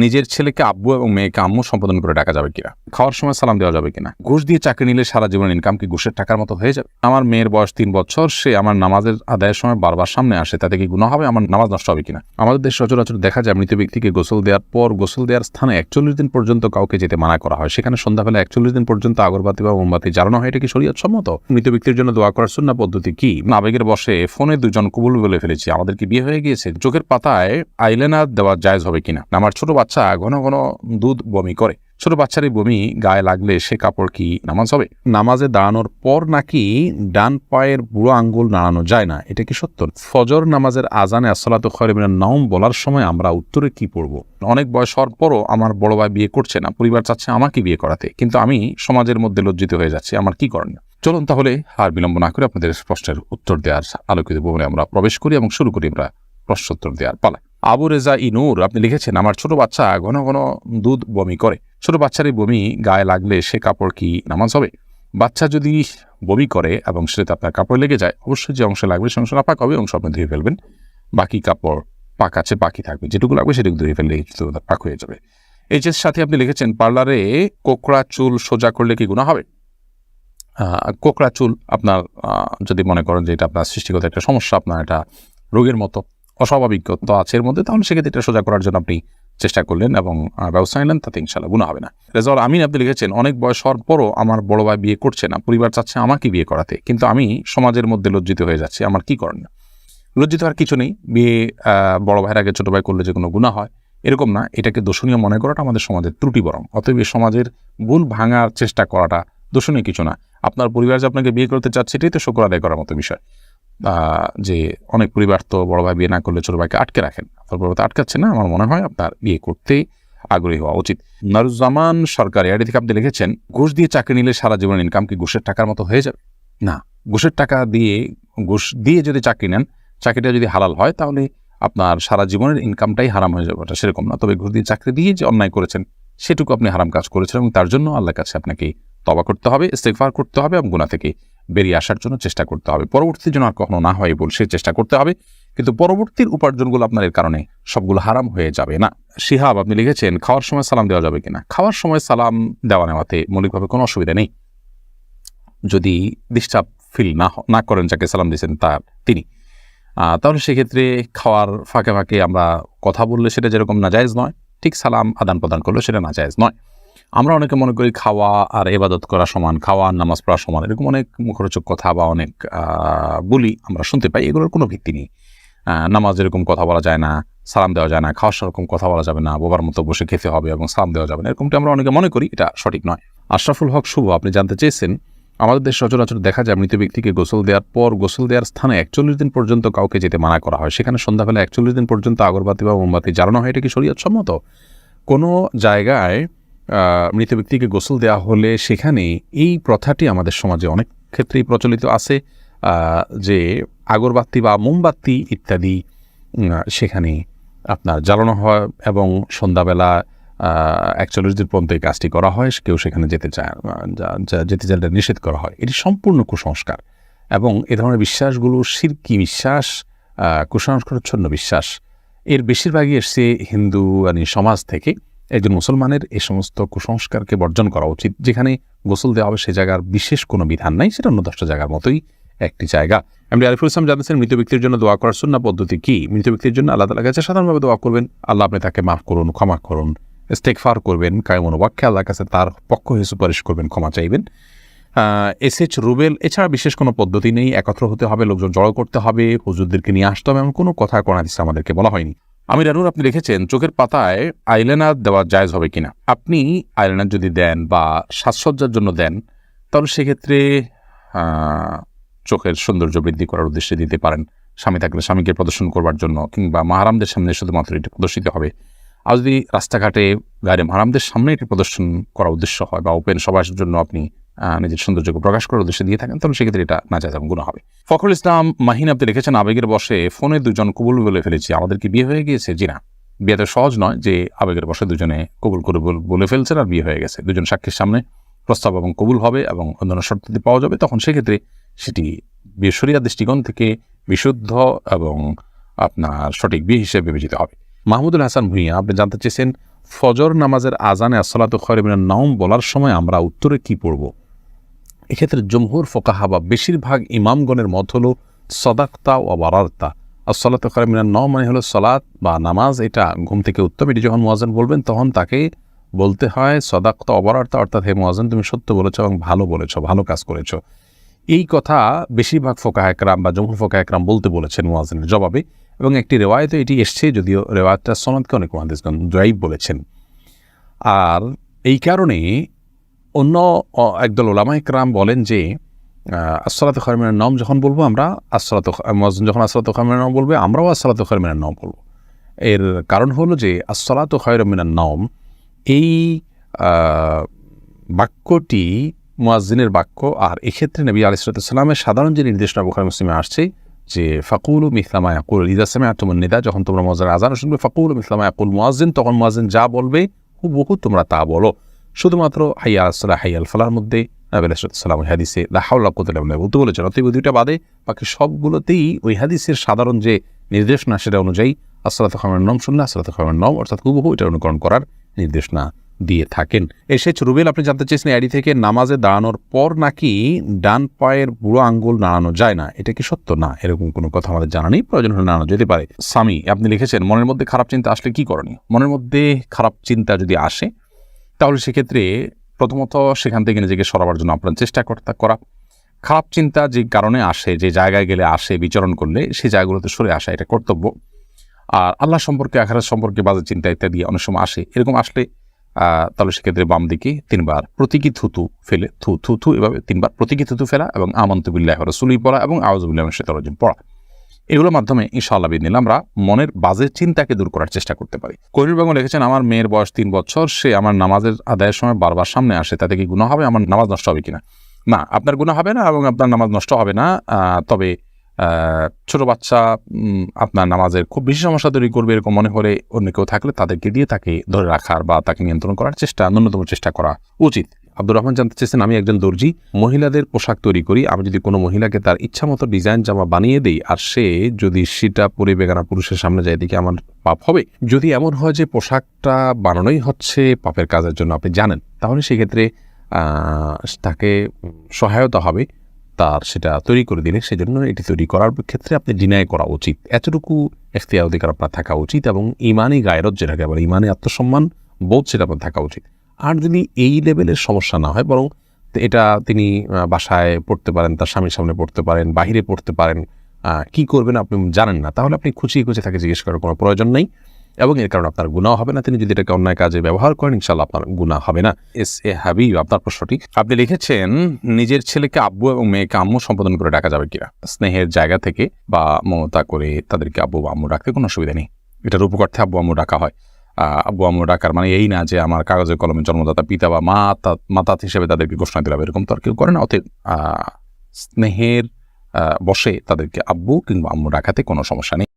নিজের ছেলেকে আব্বু এবং মেয়েকে আম্মু সম্বোধন করে ডাকা যাবে কিনা, খাওয়ার সময় সালাম দেওয়া যাবে কিনা, ঘুষ দিয়ে চাকরি নিলে সারা জীবনের ইনকাম কি ঘুষের টাকার মতো হয়ে যাবে, আমার মেয়ের বয়স 3 বছর, সে আমার নামাজের আদায়ের সময় বারবার সামনে আসে, তাতে কি গুনাহ হবে, আমার নামাজ নষ্ট হবে কিনা। আমাদের দেশ সচরাচর দেখা যায় মৃত ব্যক্তিকে গোসল দেওয়ার পর গোসল দেওয়ার স্থানে 41 দিন পর্যন্ত কাউকে যেতে মানা করা হয়, সেখানে সন্ধ্যাবেলা 41 দিন পর্যন্ত আগরবাতি বা মোমবাতি জ্বালানো হয়। এটা কি শরীয়ত সম্মত? মৃত ব্যক্তির জন্য দোয়া করার সুন্নাহ পদ্ধতি কি? আবেগের বশে ফোনে দুজন কবুল বলে ফেলেছি, আমাদের কি বিয়ে হয়ে গিয়েছে? চোখের পাতায় আইলাইনার দেওয়া জায়েজ হবে কিনা। আমার ছোট বাচ্চা ঘন ঘন দুধ বমি করে, ছোট বাচ্চার এই বমি গায়ে লাগলে সে কাপড় কি নামাজ হবে? নামাজে দাঁড়ানোর পর নাকি ডান পায়ের বুড়ো আঙ্গুল নাড়ানো যায় না, এটা কি সত্য? ফজর নামাজের আজানে আসসালাতু খায়রুম মিনান নাওম বলার সময় আমরা উত্তরে কি পড়ব? অনেক বয়স হওয়ার পরও আমার বড় ভাই বিয়ে করছে না, পরিবার চাচ্ছে আমাকে বিয়ে করাতে, কিন্তু আমি সমাজের মধ্যে লজ্জিত হয়ে যাচ্ছি, আমার কি করণীয়? চলুন তাহলে আর বিলম্ব না করে আপনাদের প্রশ্নের উত্তর দেওয়ার আলোকিত ভবনে আমরা প্রবেশ করি এবং শুরু করি আমরা প্রশ্নোত্তর দেওয়ার পালা। আবু রেজা ইনুর আপনি লিখেছেন, আমার ছোট বাচ্চা ঘন ঘন দুধ বমি করে, ছোট বাচ্চার এই বমি গায়ে লাগলে সে কাপড় কি নামাজ হবে? বাচ্চা যদি বমি করে এবং সেটা আপনার কাপড় লেগে যায়, অবশ্যই যে অংশে লাগবে সে অংশ নাপাক হবে, অংশ আপনি ধুয়ে ফেলবেন, বাকি কাপড় পাক আছে বাকি থাকবে, যেটুকু লাগবে সেটুকু ধুয়ে ফেললে পাক হয়ে যাবে। এইচএস সাথে আপনি লিখেছেন, পার্লারে কোকড়া চুল সোজা করলে কি গুনাহ হবে? কোকড়া চুল আপনার যদি মনে করেন যে এটা আপনার সৃষ্টিগত একটা সমস্যা, আপনার এটা রোগের মতো অস্বাভাবিকতা আছে এর মধ্যে, তাহলে সেক্ষেত্রে এটা সোজা করার জন্য আপনি চেষ্টা করলেন এবং ব্যবস্থা নিলেন, তাতে ইনশাআল্লাহ গুনাহ হবে না। রেজাউল আমিন আপনি লিখেছেন, অনেক বয়স হওয়ার পরও আমার বড় ভাই বিয়ে করছে না, পরিবার চাচ্ছে আমাকে বিয়ে করাতে, কিন্তু আমি সমাজের মধ্যে লজ্জিত হয়ে যাচ্ছি, আমার কি করণীয়? লজ্জিত হওয়ার কিছু নেই। বিয়ে বড় ভাইয়ের আগে ছোট ভাই করলে যে কোনো গুনাহ হয় এরকম না, এটাকে দোষণীয় মনে করাটা আমাদের সমাজের ত্রুটি বরং। অতএব সমাজের ভুল ভাঙার চেষ্টা করাটা দোষণীয় কিছু না। আপনার পরিবার যে আপনাকে বিয়ে করতে চাচ্ছে এটাই তো শুকর আদায় করার মতো বিষয়। যে অনেক পরিবার তো বড় ভাই বিয়ে না করলে ছোট ভাইকে আটকে রাখেন, আপনার বড় ভাই আটকাচ্ছে না, আমার মনে হয় আপনার বিয়ে করতে আগ্রহী হওয়া উচিত। নারুজ্জামান সরকার এআইডি থেকে আপনি লিখেছেন, ঘুষ দিয়ে চাকরি নিলে সারা জীবনের ইনকাম কি ঘুষের টাকার মতো হয়ে যাবে? না, ঘুষের টাকা দিয়ে ঘুষ দিয়ে যদি চাকরি নেন, চাকরিটা যদি হালাল হয় তাহলে আপনার সারা জীবনের ইনকামটাই হারাম হয়ে যাবে, এটা সেরকম না। তবে ঘুষ দিয়ে চাকরি দিয়ে যে অন্যায় করেছেন সেটুকু আপনি হারাম কাজ করেছেন এবং তার জন্য আল্লাহর কাছে আপনাকে তওবা করতে হবে, ইস্তিগফার করতে হবে এবং গুনাহ থেকে বেরিয়ে আসার জন্য চেষ্টা করতে হবে। পরবর্তীতে যেন আর কখনো না হয় বলে সে চেষ্টা করতে হবে, কিন্তু পরবর্তীর উপার্জনগুলো আপনার এর কারণে সবগুলো হারাম হয়ে যাবে না। শিহাব আপনি লিখেছেন, খাওয়ার সময় সালাম দেওয়া যাবে কিনা। খাওয়ার সময় সালাম দেওয়া নেওয়াতে মৌলিকভাবে কোনো অসুবিধা নেই, যদি ডিস্টার্ব ফিল না করেন যাকে সালাম দিয়েছেন তিনি, তাহলে সেক্ষেত্রে খাওয়ার ফাঁকে ফাঁকে আমরা কথা বললে সেটা যেরকম নাজায়েজ নয়, ঠিক সালাম আদান প্রদান করলে সেটা নাজায়েজ নয়। আমরা অনেকে মনে করি খাওয়া আর ইবাদত করা সমান, খাওয়া আর নামাজ পড়া সমান, এরকম অনেক মুখরোচক কথা বা অনেক বলি আমরা শুনতে পাই, এগুলোর কোনো ভিত্তি নেই। নামাজ এরকম কথা বলা যায় না, সালাম দেওয়া যায় না, খাওয়ার সেরকম কথা বলা যাবে না, বোবার মতো বসে খেতে হবে এবং সালাম দেওয়া যাবে না, এরকমটা আমরা অনেকে মনে করি, এটা সঠিক নয়। আশরাফুল হক শুভ আপনি জানতে চেয়েছেন, আমাদের দেশ সচরাচর দেখা যায় মৃত ব্যক্তিকে গোসল দেওয়ার পর গোসল দেওয়ার স্থানে 41 দিন পর্যন্ত কাউকে যেতে মানা করা হয়, সেখানে সন্ধ্যাবেলা 41 দিন পর্যন্ত আগরবাতি বা মোমবাতি জ্বালানো হয়, এটা কি শরীয়ত সম্মত? কোনো জায়গায় মৃত ব্যক্তিকে গোসল দেওয়া হলে সেখানে এই প্রথাটি আমাদের সমাজে অনেক ক্ষেত্রেই প্রচলিত আছে, যে আগরবাতি বা মোমবাতি ইত্যাদি সেখানে আপনার জ্বালানো হয় এবং সন্ধ্যাবেলা 41 দিন পর্যন্ত এই কাজটি করা হয়, কেউ সেখানে যেতে চাইলে নিষেধ করা হয়। এটি সম্পূর্ণ কুসংস্কার এবং এ ধরনের বিশ্বাসগুলো শিরকি বিশ্বাস, কুসংস্কারচ্ছন্ন বিশ্বাস, এর বেশিরভাগই এসছে হিন্দু সমাজ থেকে। একজন মুসলমানের এই সমস্ত কুসংস্কারকে বর্জন করা উচিত। যেখানে গোসল দেওয়া হবে সে জায়গার বিশেষ কোনো বিধান নাই, সেটা অন্য 10টা জায়গার মতোই একটি জায়গা। এমনি আরিফুল ইসলাম জানতেছেন, মৃত ব্যক্তির জন্য দোয়া করার সুন্নাহ পদ্ধতি কি? মৃত ব্যক্তির জন্য আল্লাহ তাআলার কাছে সাধারণভাবে দোয়া করবেন, আল্লাহ আপনি তাকে মাফ করুন, ক্ষমা করুন, ইস্তেগফার করবেন, কায়মন ওয়াক্যে আল্লাহর কাছে তার পক্ষ হয়ে সুপারিশ করবেন, ক্ষমা চাইবেন। এসএচ রুবেল, এছাড়া বিশেষ কোনো পদ্ধতি নেই, একত্র হতে হবে, লোকজন জড়ো করতে হবে, হুজুরদেরকে নিয়ে আসতে হবে, এমন কোনো কথা কোরআন হাদিসে আমাদেরকে বলা হয়নি। আমির আনুর আপনি লিখেছেন, চোখের পাতায় আইলাইনার দেওয়া জায়েজ হবে কিনা। আপনি আইলাইনার যদি দেন বা সাজসজ্জার জন্য দেন তাহলে সেক্ষেত্রে চোখের সৌন্দর্য বৃদ্ধি করার উদ্দেশ্যে দিতে পারেন, স্বামী থাকলে স্বামীকে প্রদর্শন করবার জন্য, কিংবা মাহারামদের সামনে শুধুমাত্র এটি প্রদর্শিত হবে। আর যদি রাস্তাঘাটে গায়ে মাহারামদের সামনে এটি প্রদর্শন করার উদ্দেশ্য হয় বা ওপেন সবার জন্য আপনি নিজের সৌন্দর্যকে প্রকাশ করার উদ্দেশ্যে দিয়ে থাকেন, তাহলে সেক্ষেত্রে এটা নাজায়েজ এবং গুনাহ হবে। ফখরুল ইসলাম মাহিন আপনি লিখেছেন, আবেগের বশে ফোনে দুজন কবুল বলে ফেলেছি, আমাদের কি বিয়ে হয়ে গিয়েছে? জি না, বিয়ে তো সহজ নয় যে আবেগের বশে দুজনে কবুল করে বলে ফেলছেন আর বিয়ে হয়ে গেছে। দুজন সাক্ষীর সামনে প্রস্তাব এবং কবুল হবে এবং অন্যান্য শর্তাদি পাওয়া যাবে, তখন সেক্ষেত্রে সেটি বিয়ে শরিয়ার দৃষ্টিকোণ থেকে বিশুদ্ধ এবং আপনার সঠিক বিয়ে হিসেবে বিবেচিত হবে। মাহমুদুল হাসান ভুঁইয়া আপনি জানতে চেয়েছেন, ফজর নামাজের আজানে আসসালাতু খায়রুম মিনান নাওম বলার সময় আমরা উত্তরে কি পড়ব? এক্ষেত্রে জমহুর ফোকাহা বা বেশিরভাগ ইমামগণের মত হলো সদাকতা ও বারারতা। আসসালাতু খায়রুম মিনান নাওম মানে হলো সালাত বা নামাজ, এটা ঘুম থেকে উত্তম। এটি যখন মুয়াজ্জিন বলবেন তখন তাকে বলতে হয় সদাকতা ও বারারতা, অর্থাৎ হে মুয়াজ্জিন তুমি সত্য বলেছ এবং ভালো বলেছ, ভালো কাজ করেছ। এই কথা বেশিরভাগ ফোকাহা একরাম বা জমহুর ফোকাহা একরাম বলতে বলেছেন মুয়াজ্জিনের জবাবে, এবং একটি রেওয়ায়েতে এটি এসছে, যদিও রেওয়ায়েতটা সনদকে অনেক মুহাদ্দিসগণ যায়ীফ বলেছেন। আর এই কারণে অন্য একদল উলামা ইকরাম বলেন যে আসসালাতু খায়রুম মিনান নাওম যখন বলবো আমরা, মুয়াজ্জিন যখন আসসালাতু খায়রুম মিনান নাওম বলবে আমরাও আসসালাতু খায়রুম মিনান নাওম বলবো। এর কারণ হলো যে আসসালাতু খায়রুম মিনান নাওম এই বাক্যটি মুয়াজ্জিনের বাক্য, আর এক্ষেত্রে নবী আলাইহিস সালামের সাধারণ যে নির্দেশনা বুখারী মুসলিমে আসছে যে ফাকুলু মিসলা মা ইয়াকুল ইযা সামি'তুমুন নিদা, যখন তোমরা মুয়াজ্জিনের আযান শুনবে ফাকুলু মিসলা মা ইয়াকুল মুয়াজ্জিন, তখন মুয়াজ্জিন যা বলবে হুবহু তোমরা তা বলো। শুধুমাত্র হাইয়া আলাস সালাহ হাইয়া আল ফালাহর মধ্যে নবী আলাইহিস সালাম ওই হাদিসে লা হাওলা ওয়া কুওয়াতা ইল্লা বিল্লাহ বলতে বলেছেন। অতএব দুইটা বাদে বাকি সবগুলোতেই ওই হাদিসের সাধারণ যে নির্দেশনা সেটা অনুযায়ী আসসালাতু খায়রুম মিনান নাওম শুনলে আসসালাতু খায়রুম মিনান নাওম অর্থাৎ হুবহু এটা অনুকরণ করার নির্দেশনা দিয়ে থাকেন। এসেছে রুবেল, আপনি জানতে চেয়েছেন আইডি থেকে নামাজে দাঁড়ানোর পর নাকি ডান পায়ের বুড়ো আঙ্গুল নাড়ানো যায় না, এটা কি সত্য? না, এরকম কোনো কথা আমাদের জানা নেই, প্রয়োজন হলে নাড়ানো যেতে পারে। সামি আপনি লিখেছেন মনের মধ্যে খারাপ চিন্তা আসলে কি করণীয়? মনের মধ্যে খারাপ চিন্তা যদি আসে তাহলে সেক্ষেত্রে প্রথমত সেখান থেকে নিজেকে সরাবার জন্য আপনার চেষ্টা করা। খারাপ চিন্তা যে কারণে আসে, যে জায়গায় গেলে আসে, বিচরণ করলে সেই জায়গাগুলোতে সরে আসা এটা কর্তব্য। আর আল্লাহ সম্পর্কে, আখিরাত সম্পর্কে বাজে চিন্তা ইত্যাদি অনেক সময় আসে, এরকম আসলে তাহলে সেক্ষেত্রে বাম দিকে 3 বার প্রতীকী থুতু ফেলে থু এভাবে 3 বার প্রতীকী থুতু ফেলা এবং আমানতু বিল্লাহি ওয়া রাসূলিহি পড়া এবং আউযু বিল্লাহি মিনাশ শাইতানির রাজিম পড়া, এগুলোর মাধ্যমে ইনশাআল্লাহ বিদিনিল্লাহ আমরা মনের বাজে চিন্তাকে দূর করার চেষ্টা করতে পারি। করির বেগম লিখেছেন আমার মেয়ের বয়স 3 বছর, সে আমার নামাজের আদায়ের সময় বারবার সামনে আসে, তাতে কি গুনাহ হবে? আমার নামাজ নষ্ট হবে কিনা? না, আপনার গুনাহ হবে না এবং আপনার নামাজ নষ্ট হবে না। তবে ছোট বাচ্চা আপনার নামাজের খুব বেশি সমস্যা তৈরি করবে এরকম মনে হলে অন্য কেউ থাকলে তাদেরকে দিয়ে তাকে ধরে রাখার বা তাকে নিয়ন্ত্রণ করার ন্যূনতম চেষ্টা করা উচিত। আব্দুর রহমান জানতে চেয়েছেন আমি একজন দর্জি, মহিলাদের পোশাক তৈরি করি, আমি যদি কোনো মহিলাকে তার ইচ্ছা মতো ডিজাইন জামা বানিয়ে দিই আর সে যদি সেটা পরে বেগানা পুরুষের সামনে যায়, দিকে আমার পাপ হবে? যদি এমন হয় যে পোশাকটা বানানোই হচ্ছে পাপের কাজের জন্য আপনি জানেন, তাহলে সেক্ষেত্রে তাকে সহায়তা হবে তার সেটা তৈরি করে দিলে। সেজন্য এটি তৈরি করার ক্ষেত্রে আপনি ডিনাই করা উচিত, এতটুকু এখতিয়ার অধিকার আপনার থাকা উচিত এবং ইমানি গায়রত যেটাকে বলে ইমানি আত্মসম্মান বোধ সেটা আপনার থাকা উচিত। আর যদি এই লেভেলের সমস্যা না হয়, বরং এটা তিনি বাসায় পড়তে পারেন, তার স্বামীর সামনে পড়তে পারেন, বাহিরে পড়তে পারেন, কি করবেন আপনি জানেন না, তাহলে আপনি খুঁচিয়ে তাকে জিজ্ঞেস করার কোনো প্রয়োজন নেই এবং এর কারণে আপনার গুনাহ হবে না। তিনি যদি এটাকে অন্যায় কাজে ব্যবহার করেন ইনশাআল্লাহ আপনার গুনাহ হবে না। এস এ হাবিব আপনার প্রশ্নটি আপনি লিখেছেন নিজের ছেলেকে আব্বু এবং মেয়েকে আম্মু সম্বোধন করে ডাকা যাবে কিনা? স্নেহের জায়গা থেকে বা মমতা করে তাদেরকে আব্বু বা আম্মু ডাকতে কোনো অসুবিধা নেই। এটার উপকার্থে আব্বু আম্মু ডাকা হয়। আব্বু আম্মু ডাকার মানে এই না যে আমার কাগজে কলমে জন্মদাতা পিতা বা মাতা হিসেবে তাদেরকে ঘোষণা দিলাম, এরকম তো আর কেউ করে না। অতএব স্নেহের বসে তাদেরকে আব্বু কিংবা আম্মু ডাকাতে কোনো সমস্যা নেই।